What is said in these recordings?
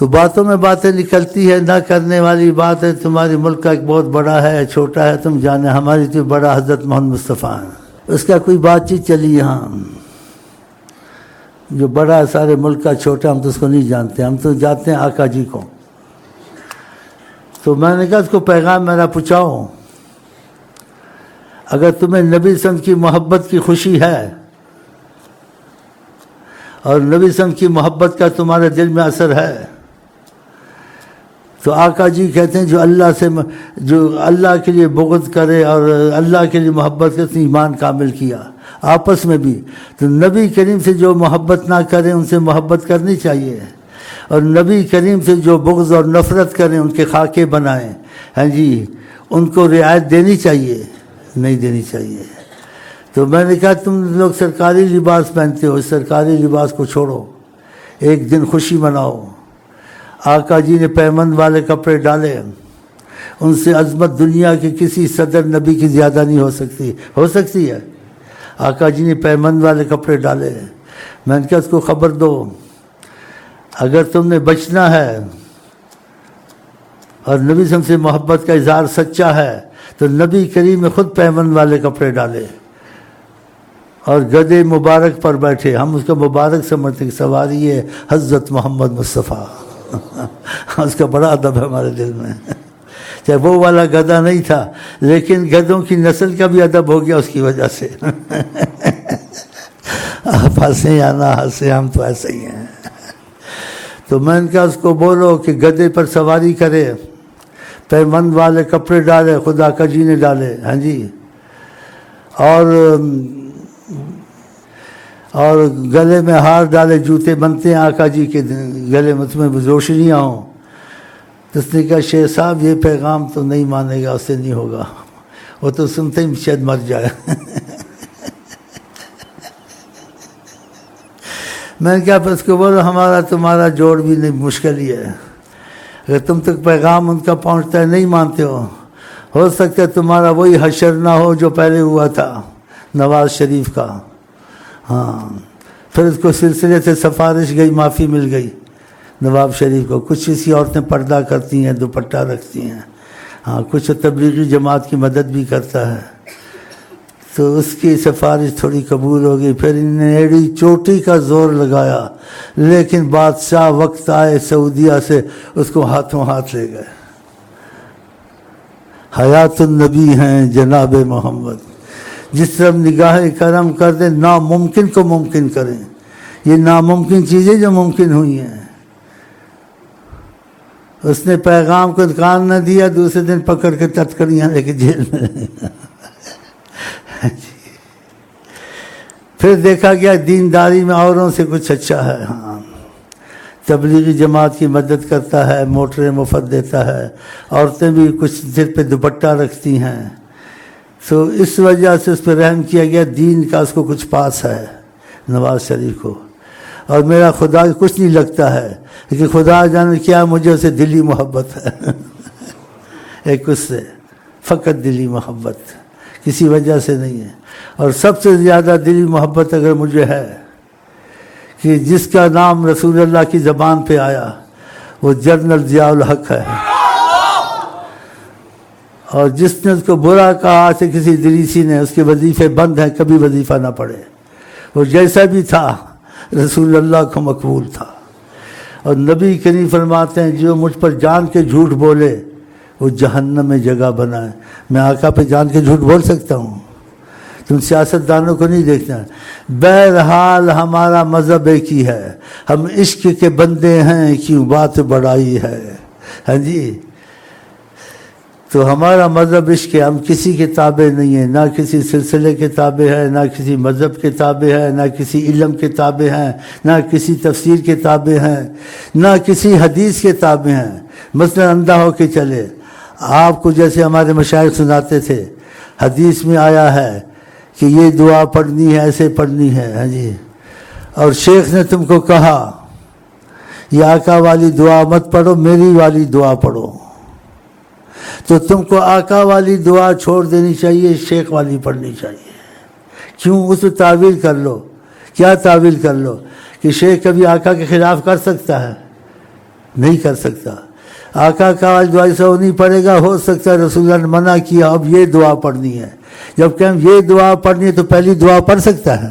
تو باتوں میں باتیں نکلتی ہے، نہ کرنے والی بات ہے تمہاری ملک کا ایک بہت بڑا ہے چھوٹا ہے تم جانے، ہماری تو بڑا حضرت محمد مصطفیٰ ہے، اس کا کوئی بات چیت چلی یہاں، جو بڑا ہے سارے ملک کا چھوٹا ہم تو اس کو نہیں جانتے، ہم تو جانتے ہیں آقا جی کو۔ تو میں نے کہا اس کو پیغام میرا پہنچاؤ، اگر تمہیں نبی صلی اللہ علیہ وسلم کی محبت کی خوشی ہے اور نبی صلی اللہ علیہ وسلم کی محبت کا تمہارے دل میں اثر ہے، تو آقا جی کہتے ہیں جو اللہ کے لیے بغض کرے اور اللہ کے لیے محبت کرے، ایمان کامل کیا آپس میں بھی۔ تو نبی کریم سے جو محبت نہ کریں ان سے محبت کرنی چاہیے، اور نبی کریم سے جو بغض اور نفرت کریں ان کے خاکے بنائیں، ہاں جی، ان کو رعایت دینی چاہیے، نہیں دینی چاہیے۔ تو میں نے کہا تم لوگ سرکاری لباس پہنتے ہو، اس سرکاری لباس کو چھوڑو، ایک دن خوشی مناؤ۔ آقا جی نے پیمند والے کپڑے ڈالے، ان سے عظمت دنیا کے کسی صدر نبی کی زیادہ نہیں ہو سکتی ہے۔ آقا جی نے پیمند والے کپڑے ڈالے، میں نے کہا اس کو خبر دو، اگر تم نے بچنا ہے اور نبی صلی اللہ علیہ وسلم سے محبت کا اظہار سچا ہے تو نبی کریم نے خود پیمند والے کپڑے ڈالے اور گدھے مبارک پر بیٹھے، ہم اس کا مبارک سمجھتے کہ سواری ہے حضرت محمد مصطفیٰ، اس کا بڑا ادب ہے ہمارے دل میں، چاہے وہ والا گدھا نہیں تھا لیکن گدھوں کی نسل کا بھی ادب ہو گیا اس کی وجہ سے۔ آپ ہنسیں یا نہ ہنسیں ہم تو ایسے ہی ہیں۔ تو میں نے کہا اس کو بولو کہ گدھے پر سواری کرے، پیمند والے کپڑے ڈالے، خدا کا جی نے ڈالے، ہاں جی، اور گلے میں ہار ڈالے، جوتے بنتے ہیں آقا جی کے گلے میں، تمہیں روشنیاں ہوں۔ تو اس نے کہا شیخ صاحب یہ پیغام تو نہیں مانے گا، اس سے نہیں ہوگا، وہ تو سنتے ہی شاید مر جائے۔ میں نے کہا پھر اس کو بولو ہمارا تمہارا جوڑ بھی نہیں، مشکل ہی ہے، اگر تم تک پیغام ان کا پہنچتا ہے نہیں مانتے ہو سکتا ہے تمہارا وہی حشر نہ ہو جو پہلے ہوا تھا نواز شریف کا۔ ہاں، پھر اس کو سلسلے سے سفارش گئی، معافی مل گئی نواز شریف کو۔ کچھ اسی عورتیں پردہ کرتی ہیں، دوپٹہ رکھتی ہیں، ہاں، کچھ تبلیغی جماعت کی مدد بھی کرتا ہے، تو اس کی سفارش تھوڑی قبول ہو گئی۔ پھر انہوں نے ایڑی چوٹی کا زور لگایا، لیکن بادشاہ وقت آئے سعودیہ سے اس کو ہاتھوں ہاتھ لے گئے۔ حیات النبی ہیں جناب محمد، جس طرح نگاہ کرم کر دیں ناممکن کو ممکن کریں، یہ ناممکن چیزیں جو ممکن ہوئی ہیں۔ اس نے پیغام کو کان نہ دیا، دوسرے دن پکڑ کے تتکڑیاں لے کے جیل میں۔ پھر دیکھا گیا دینداری میں اوروں سے کچھ اچھا ہے، ہاں، تبلیغی جماعت کی مدد کرتا ہے، موٹریں مفت دیتا ہے، عورتیں بھی کچھ سر پہ دوپٹہ رکھتی ہیں، تو اس وجہ سے اس پہ رحم کیا گیا، دین کا اس کو کچھ پاس ہے نواز شریف کو۔ اور میرا خدا کچھ نہیں لگتا ہے، لیکن خدا جانے کیا مجھے اسے دلی محبت ہے، ایک اس سے فقط دلی محبت، کسی وجہ سے نہیں ہے۔ اور سب سے زیادہ دلی محبت اگر مجھے ہے کہ جس کا نام رسول اللہ کی زبان پہ آیا وہ جنرل ضیاء الحق ہے، اور جس نے اس کو برا کہا سے کسی دلیسی نے، اس کے وظیفے بند ہیں، کبھی وظیفہ نہ پڑھے، وہ جیسا بھی تھا رسول اللہ کو مقبول تھا۔ اور نبی کریم فرماتے ہیں جو مجھ پر جان کے جھوٹ بولے وہ جہنم میں جگہ بنائے۔ میں آقا پہ جان کے جھوٹ بول سکتا ہوں؟ تم سیاست دانوں کو نہیں دیکھنا۔ بہرحال ہمارا مذہب ایک ہی ہے، ہم عشق کے بندے ہیں، کیوں بات بڑائی ہے، ہاں جی، تو ہمارا مذہب عشق ہے، ہم کسی کے تابع نہیں ہیں، نہ کسی سلسلے کے تابع ہے، نہ کسی مذہب کے تابع ہے، نہ کسی علم کے تابع ہیں، نہ کسی تفسیر کے تابع ہیں، نہ کسی حدیث کے تابع ہیں۔ مثلا اندھا ہو کے چلے، آپ کو جیسے ہمارے مشائخ سناتے تھے، حدیث میں آیا ہے کہ یہ دعا پڑھنی ہے، ایسے پڑھنی ہے، ہاں جی، اور شیخ نے تم کو کہا یہ آقا والی دعا مت پڑھو، میری والی دعا پڑھو، تو تم کو آقا والی دعا چھوڑ دینی چاہیے، شیخ والی پڑھنی چاہیے۔ کیوں؟ اس کو تعویل کر لو۔ کیا تعویل کر لو؟ کہ شیخ کبھی آقا کے خلاف کر سکتا ہے؟ نہیں کر سکتا. آقا کا دعا سے وہ نہیں پڑھے گا. ہو سکتا ہے رسول اللہ نے منع کیا اب یہ دعا پڑھنی ہے. جب کہ ہم یہ دعا پڑھنی ہے تو پہلی دعا پڑھ سکتا ہے؟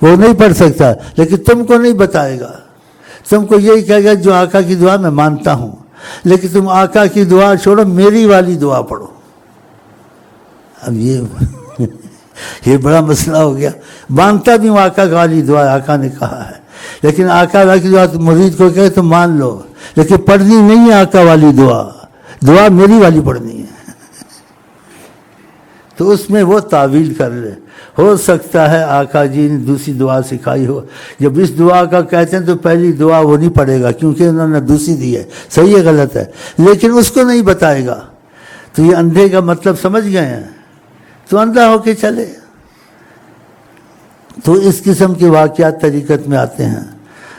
وہ نہیں پڑھ سکتا. لیکن تم کو نہیں بتائے گا, تم کو یہی کہے گا جو آقا کی دعا میں مانتا ہوں, لیکن تم آقا کی دعا چھوڑو, میری والی دعا پڑھو. اب یہ بڑا مسئلہ ہو گیا. مانتا بھی ہوں آقا والی دعا آقا نے کہا ہے, لیکن آقا والی دعا مرید کو کہے تو مان لو, لیکن پڑھنی نہیں ہے آقا والی دعا, دعا میری والی پڑھنی ہے. تو اس میں وہ تعویل کر لے. ہو سکتا ہے آقا جی نے دوسری دعا سکھائی ہو. جب اس دعا کا کہتے ہیں تو پہلی دعا وہ نہیں پڑھے گا کیونکہ انہوں نے دوسری دی ہے, صحیح ہے غلط ہے, لیکن اس کو نہیں بتائے گا. تو یہ اندھے کا مطلب سمجھ گئے ہیں, تو اندھا ہو کے چلے. تو اس قسم کے واقعات طریقت میں آتے ہیں.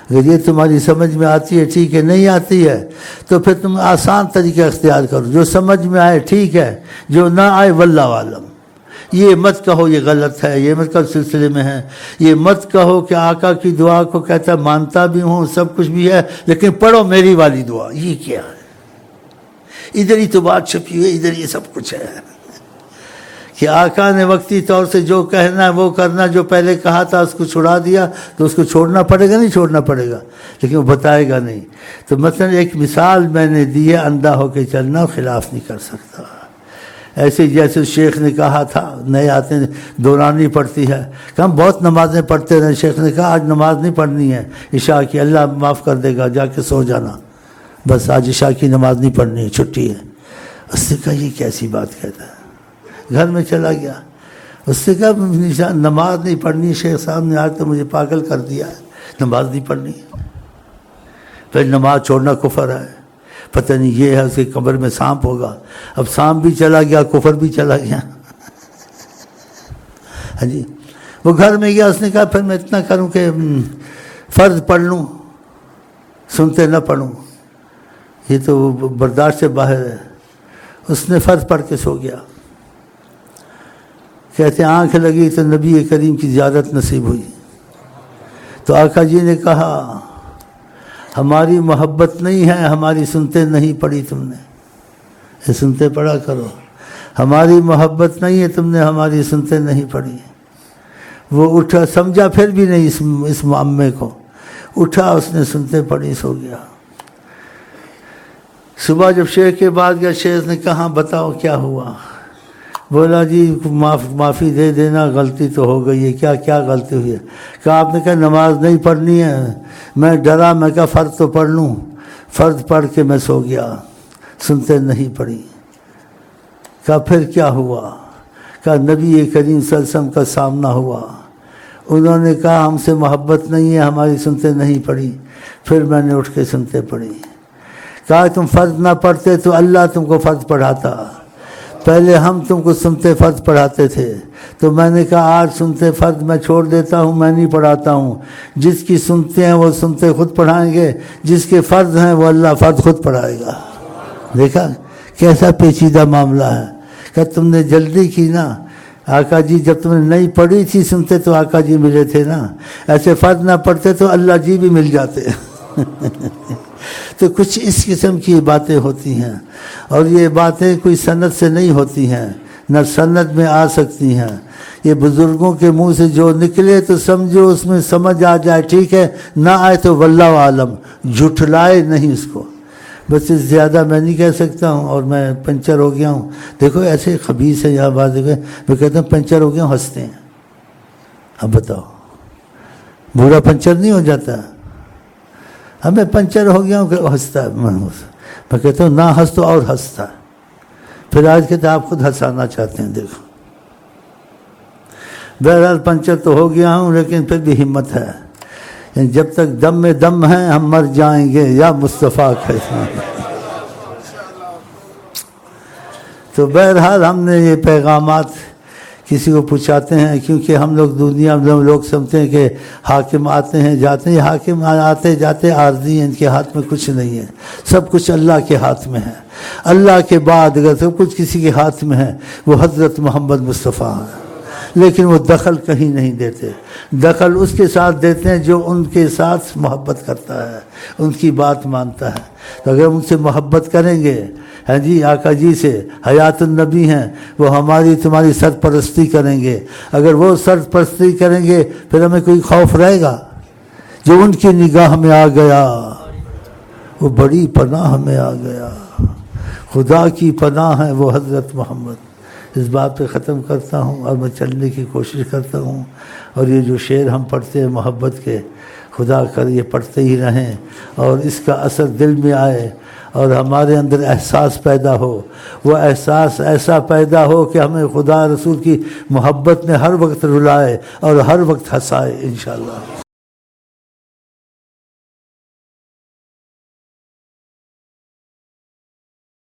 اگر یہ تمہاری سمجھ میں آتی ہے ٹھیک ہے, نہیں آتی ہے تو پھر تم آسان طریقہ اختیار کرو. جو سمجھ میں آئے ٹھیک ہے, جو نہ آئے واللہ عالم. یہ مت کہو یہ غلط ہے, یہ مت کہو سلسلے میں ہے, یہ مت کہو کہ آقا کی دعا کو کہتا مانتا بھی ہوں سب کچھ بھی ہے لیکن پڑھو میری والی دعا. یہ کیا ہے؟ ادھر ہی تو بات چھپی ہوئی, ادھر یہ سب کچھ ہے کہ آقا نے وقتی طور سے جو کہنا ہے وہ کرنا, جو پہلے کہا تھا اس کو چھڑا دیا تو اس کو چھوڑنا پڑے گا, نہیں چھوڑنا پڑے گا, لیکن وہ بتائے گا نہیں. تو مثلا ایک مثال میں نے دی ہے, اندھا ہو کے چلنا, خلاف نہیں کر سکتا. ایسے جیسے شیخ نے کہا تھا, نئے آتے ہیں دورانی پڑتی ہے, کہ ہم بہت نمازیں پڑھتے رہے. شیخ نے کہا آج نماز نہیں پڑھنی ہے عشاء کی, اللہ معاف کر دے گا, جا کے سو جانا, بس آج عشاء کی نماز نہیں پڑھنی ہے, چھٹی ہے. اس نے کہا یہ کیسی بات کہتا ہے, گھر میں چلا گیا. اس نے کہا نماز نہیں پڑھنی, شیخ صاحب نے آج تو مجھے پاگل کر دیا ہے, نماز نہیں پڑھنی. پھر نماز چھوڑنا کفر ہے, پتہ نہیں یہ ہے اس کے قبر میں سانپ ہوگا. اب سانپ بھی چلا گیا, کفر بھی چلا گیا. ہاں جی, وہ گھر میں گیا, اس نے کہا پھر میں اتنا کروں کہ فرض پڑھ لوں, سنتے نہ پڑھوں, یہ تو برداشت سے باہر ہے. اس نے فرض پڑھ کے سو گیا. کہتے ہیں آنکھ لگی تو نبی کریم کی زیارت نصیب ہوئی. تو آقا جی نے کہا ہماری محبت نہیں ہے, ہماری سنتے نہیں پڑھی تم نے, یہ سنتے پڑھا کرو. ہماری محبت نہیں ہے, تم نے ہماری سنتے نہیں پڑھی. وہ اٹھا, سمجھا پھر بھی نہیں اس معامے کو, اٹھا, اس نے سنتے پڑھی, سو گیا. صبح جب شیخ کے بعد گیا, شیخ نے کہا بتاؤ کیا ہوا. بولا جی معافی دے دینا, غلطی تو ہو گئی ہے. کیا غلطی ہوئی ہے؟ کہا آپ نے کہا نماز نہیں پڑھنی ہے. میں ڈرا, میں کہا فرض تو پڑھ لوں, فرض پڑھ کے میں سو گیا, سنتے نہیں پڑھی. کہا پھر کیا ہوا؟ کہا نبی کریم صلی اللہ علیہ وسلم کا سامنا ہوا, انہوں نے کہا ہم سے محبت نہیں ہے, ہماری سنتے نہیں پڑھی. پھر میں نے اٹھ کے سنتے پڑھی. کہا تم فرض نہ پڑھتے تو اللہ تم کو فرض پڑھاتا, پہلے ہم تم کو سنتے فرض پڑھاتے تھے. تو میں نے کہا آج سنتے فرض میں چھوڑ دیتا ہوں, میں نہیں پڑھاتا ہوں. جس کی سنتے ہیں وہ سنتے خود پڑھائیں گے, جس کے فرض ہیں وہ اللہ فرض خود پڑھائے گا. دیکھا کیسا پیچیدہ معاملہ ہے. کہ تم نے جلدی کی نا, آقا جی جب تم نے نہیں پڑھی تھی سنتے تو آقا جی ملے تھے نا, ایسے فرض نہ پڑھتے تو اللہ جی بھی مل جاتے. تو کچھ اس قسم کی باتیں ہوتی ہیں, اور یہ باتیں کوئی سند سے نہیں ہوتی ہیں, نہ سند میں آ سکتی ہیں. یہ بزرگوں کے منہ سے جو نکلے تو سمجھو اس میں سمجھ آ جائے ٹھیک ہے, نہ آئے تو واللہ عالم, جھٹلائے نہیں اس کو. بس اس زیادہ میں نہیں کہہ سکتا ہوں. اور میں پنچر ہو گیا ہوں, دیکھو ایسے خبیث ہے یہاں بات, میں کہتا ہوں پنچر ہو گیا ہوں, ہنستے ہیں. اب بتاؤ بوڑھا پنچر نہیں ہو جاتا؟ ہمیں پنچر ہو گیا ہوں کہ ہنستا ہے. میں کہتا ہوں نہ ہنس تو اور ہنستا ہے. پھر آج کہتے ہیں آپ خود ہنسانا چاہتے ہیں. دیکھو بہرحال پنچر تو ہو گیا ہوں, لیکن پھر بھی ہمت ہے. یعنی جب تک دم میں دم ہے ہم مر جائیں گے یا مصطفیٰ کیسا. تو بہرحال ہم نے یہ پیغامات کسی کو پہنچاتے ہیں, کیونکہ ہم لوگ دنیا میں لوگ سمجھتے ہیں کہ حاکم آتے ہیں جاتے ہیں. حاکم آتے جاتے عارضی ہیں, ان کے ہاتھ میں کچھ نہیں ہے, سب کچھ اللہ کے ہاتھ میں ہے. اللہ کے بعد اگر سب کچھ کسی کے ہاتھ میں ہے وہ حضرت محمد مصطفیٰ ہے. لیکن وہ دخل کہیں نہیں دیتے. دخل اس کے ساتھ دیتے ہیں جو ان کے ساتھ محبت کرتا ہے، ان کی بات مانتا ہے. تو اگر ان سے محبت کریں گے، ہاں جی، آقا جی سے حیات النبی ہیں، وہ ہماری تمہاری سرپرستی کریں گے. اگر وہ سرپرستی کریں گے پھر ہمیں کوئی خوف رہے گا؟ جو ان کی نگاہ میں آ گیا وہ بڑی پناہ میں آ گیا. خدا کی پناہ ہے وہ حضرت محمد. اس بات پہ ختم کرتا ہوں اور میں چلنے کی کوشش کرتا ہوں. اور یہ جو شعر ہم پڑھتے ہیں محبت کے، خدا کر یہ پڑھتے ہی رہیں اور اس کا اثر دل میں آئے اور ہمارے اندر احساس پیدا ہو. وہ احساس ایسا پیدا ہو کہ ہمیں خدا رسول کی محبت میں ہر وقت رلائے اور ہر وقت ہنسائے انشاءاللہ.